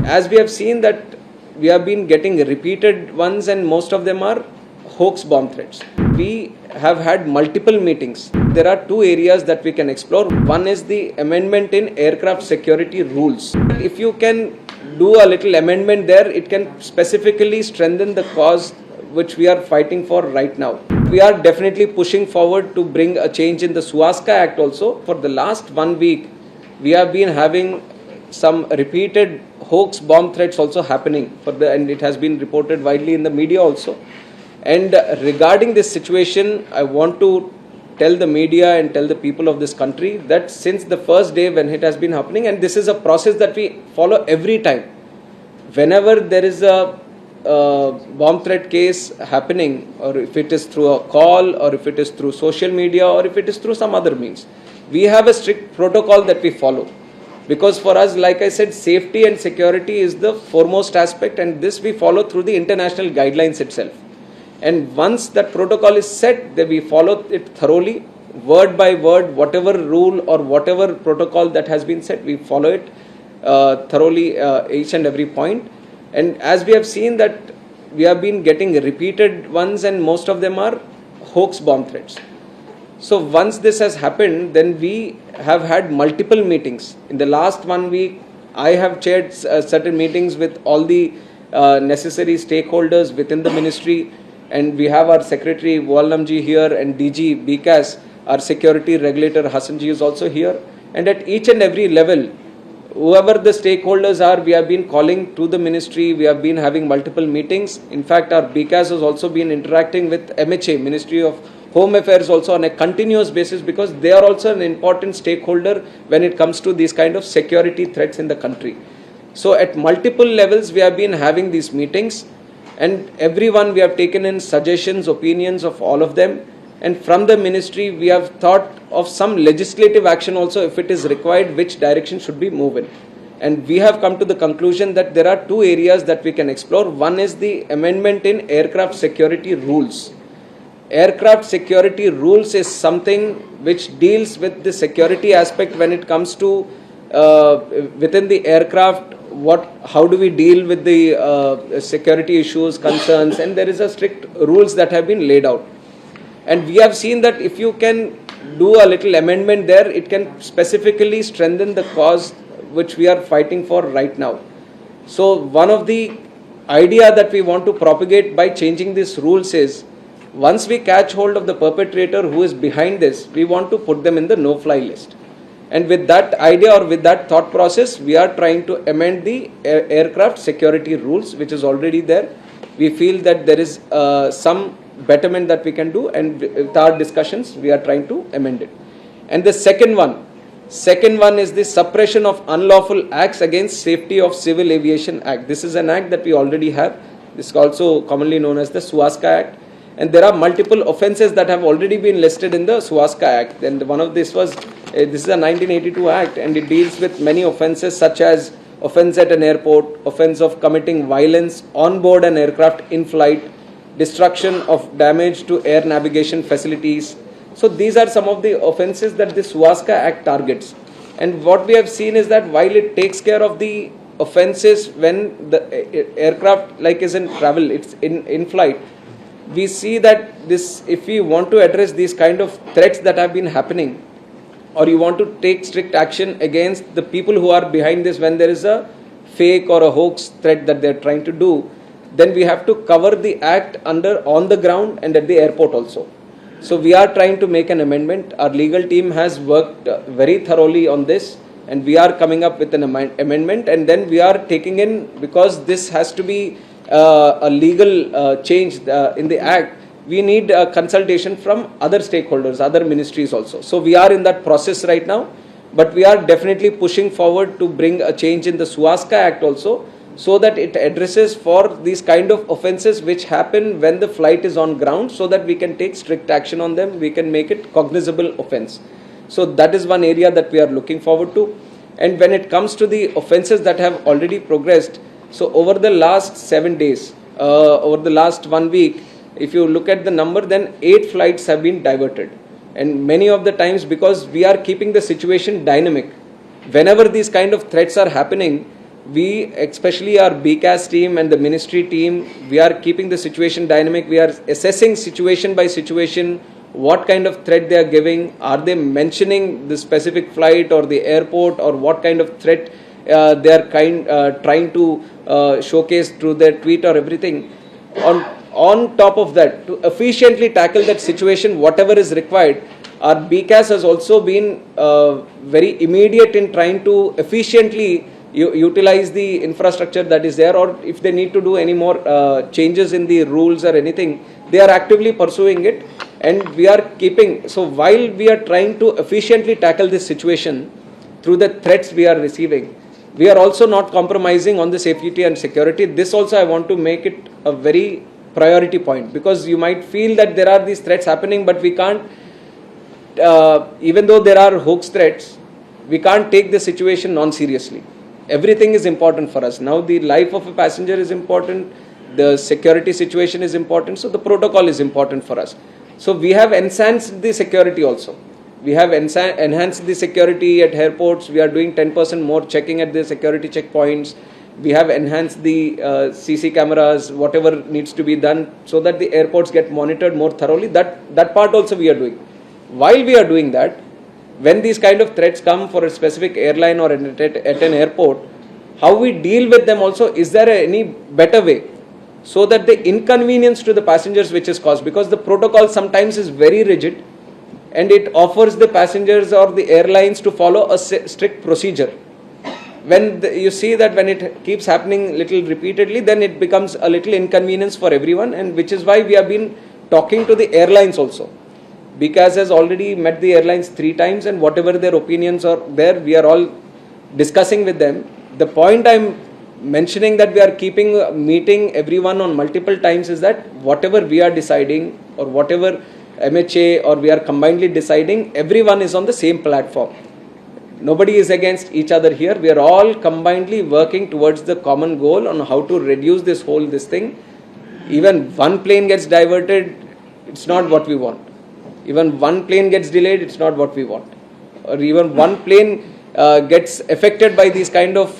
As we have seen that we have been getting repeated ones, and most of them are hoax bomb threats. We have had multiple meetings. There are two areas that we can explore. One is the amendment in aircraft security rules. If you can do a little amendment there, it can specifically strengthen the cause which we are fighting for right now. We are definitely pushing forward to bring a change in the Suwaska Act also. For the last 1 week, we have been having some repeated hoax bomb threats also happening, and it has been reported widely in the media also. And regarding this situation, I want to tell the media and tell the people of this country that since the first day when it has been happening, and this is a process that we follow every time, whenever there is a bomb threat case happening, or if it is through a call, or if it is through social media, or if it is through some other means, we have a strict protocol that we follow. Because for us, like I said, safety and security is the foremost aspect, and this we follow through the international guidelines itself. And once that protocol is set, then we follow it thoroughly, word by word, whatever rule or whatever protocol that has been set, we follow it thoroughly, each and every point. And as we have seen that we have been getting repeated ones, and most of them are hoax bomb threats. So once this has happened, then we have had multiple meetings. In the last 1 week, I have chaired certain meetings with all the necessary stakeholders within the ministry, and we have our Secretary Wallamji here, and DG BCAS, our security regulator Hassanji is also here. And at each and every level, whoever the stakeholders are, we have been calling to the ministry, we have been having multiple meetings. In fact, our BCAS has also been interacting with MHA, Ministry of Home Affairs, also on a continuous basis, because they are also an important stakeholder when it comes to these kind of security threats in the country. So at multiple levels, we have been having these meetings, and everyone we have taken in suggestions, opinions of all of them. And from the ministry, we have thought of some legislative action also, if it is required, which direction should be moved in. And we have come to the conclusion that there are two areas that we can explore. One is the amendment in aircraft security rules. Aircraft security rules is something which deals with the security aspect when it comes to within the aircraft. How do we deal with the security issues, concerns, and there is a strict rules that have been laid out. And we have seen that if you can do a little amendment there, it can specifically strengthen the cause which we are fighting for right now. So one of the idea that we want to propagate by changing these rules is, once we catch hold of the perpetrator who is behind this, we want to put them in the no-fly list. And with that idea, or with that thought process, we are trying to amend the aircraft security rules, which is already there. We feel that there is some betterment that we can do, and with our discussions, we are trying to amend it. And the second one is the Suppression of Unlawful Acts Against Safety of Civil Aviation Act. This is an act that we already have. This is also commonly known as the Suwaska Act. And there are multiple offences that have already been listed in the Suwaska Act. And one of this was, this is a 1982 Act, and it deals with many offences such as offence at an airport, offence of committing violence on board an aircraft in flight, destruction of damage to air navigation facilities. So these are some of the offences that the Suwaska Act targets. And what we have seen is that while it takes care of the offences when the aircraft is in travel, it's in flight, we see that this, if we want to address these kind of threats that have been happening, or you want to take strict action against the people who are behind this when there is a fake or a hoax threat that they are trying to do, then we have to cover the act on the ground and at the airport also. So we are trying to make an amendment. Our legal team has worked very thoroughly on this, and we are coming up with an amendment, and then we are taking in, because this has to be a legal change in the act, we need a consultation from other stakeholders, other ministries also. So we are in that process right now, but we are definitely pushing forward to bring a change in the Suwaska Act also, so that it addresses for these kind of offences which happen when the flight is on ground, so that we can take strict action on them, we can make it cognizable offence. So that is one area that we are looking forward to. And when it comes to the offences that have already progressed, so over the last 7 days, over the last 1 week, if you look at the number, then 8 flights have been diverted. And many of the times, because we are keeping the situation dynamic, whenever these kind of threats are happening, we, especially our BCAS team and the ministry team, we are keeping the situation dynamic. We are assessing situation by situation, what kind of threat they are giving. Are they mentioning the specific flight or the airport, or what kind of threat they are trying to showcase through their tweet or everything. On top of that, to efficiently tackle that situation, whatever is required, our BCAS has also been very immediate in trying to efficiently utilize the infrastructure that is there, or if they need to do any more changes in the rules or anything, they are actively pursuing it. And we are keeping, so while we are trying to efficiently tackle this situation through the threats we are receiving, we are also not compromising on the safety and security. This also I want to make it a very priority point, because you might feel that there are these threats happening, but we can't, even though there are hoax threats, we can't take the situation non-seriously. Everything is important for us. Now the life of a passenger is important, the security situation is important, so the protocol is important for us. So we have enhanced the security also. We have enhanced the security at airports. We are doing 10% more checking at the security checkpoints. We have enhanced the CC cameras, whatever needs to be done, so that the airports get monitored more thoroughly. That part also we are doing. While we are doing that, when these kind of threats come for a specific airline or at an airport, how we deal with them also, is there any better way, so that the inconvenience to the passengers which is caused, because the protocol sometimes is very rigid and it offers the passengers or the airlines to follow a strict procedure. When you see that when it keeps happening little repeatedly, then it becomes a little inconvenience for everyone, and which is why we have been talking to the airlines also. BCAS has already met the airlines 3 times, and whatever their opinions are there, we are all discussing with them. The point I'm mentioning that we are keeping meeting everyone on multiple times is that whatever we are deciding, or whatever MHA or we are combinedly deciding, everyone is on the same platform. Nobody is against each other here. We are all combinedly working towards the common goal on how to reduce this thing. Even one plane gets diverted, it's not what we want. Even one plane gets delayed, it's not what we want. Or even one plane gets affected by these kind of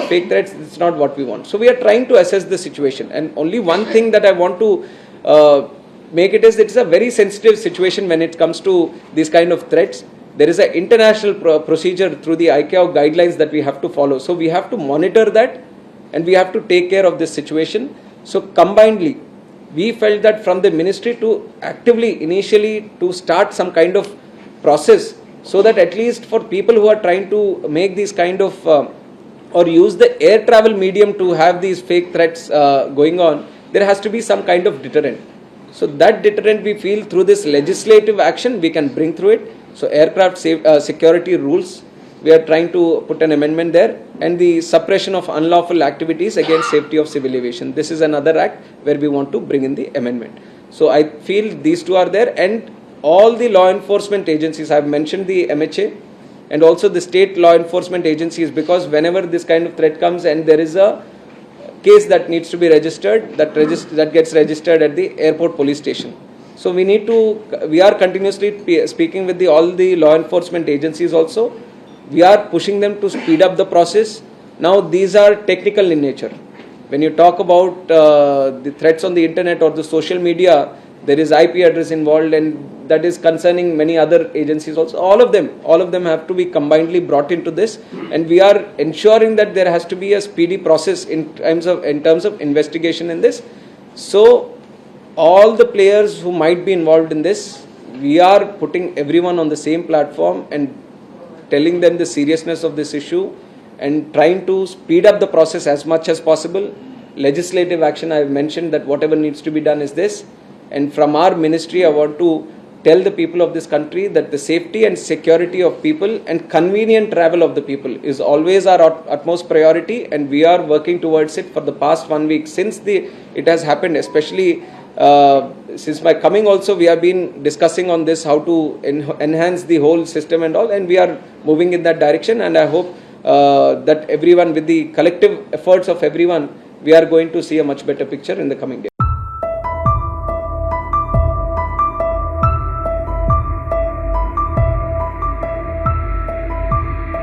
fake threats, it's not what we want. So we are trying to assess the situation. And only one thing that I want to make it is, it's a very sensitive situation when it comes to these kind of threats. There is an international procedure through the ICAO guidelines that we have to follow. So we have to monitor that, and we have to take care of this situation. So combinedly, we felt that from the ministry to actively initially to start some kind of process, so that at least for people who are trying to make these kind of or use the air travel medium to have these fake threats going on, there has to be some kind of deterrent. So that deterrent we feel through this legislative action we can bring through it. So aircraft security rules, we are trying to put an amendment there, and the suppression of unlawful activities against safety of civil aviation. This is another act where we want to bring in the amendment. So I feel these two are there, and all the law enforcement agencies, I have mentioned the MHA and also the state law enforcement agencies, because whenever this kind of threat comes and there is a case that needs to be registered, that gets registered at the airport police station. So we are continuously speaking with all the law enforcement agencies also. We are pushing them to speed up the process. Now these are technical in nature. When you talk about the threats on the internet or the social media, there is IP address involved, and that is concerning many other agencies also. All of them have to be combinedly brought into this, and we are ensuring that there has to be a speedy process in terms of investigation in this. So all the players who might be involved in this, we are putting everyone on the same platform and telling them the seriousness of this issue and trying to speed up the process as much as possible. Legislative action, I have mentioned that whatever needs to be done is this. And from our ministry, I want to tell the people of this country that the safety and security of people and convenient travel of the people is always our utmost priority, and we are working towards it for the past 1 week since it has happened. Especially since my coming also, we have been discussing on this, how to enhance the whole system and all, and we are moving in that direction. And I hope that everyone, with the collective efforts of everyone, we are going to see a much better picture in the coming days.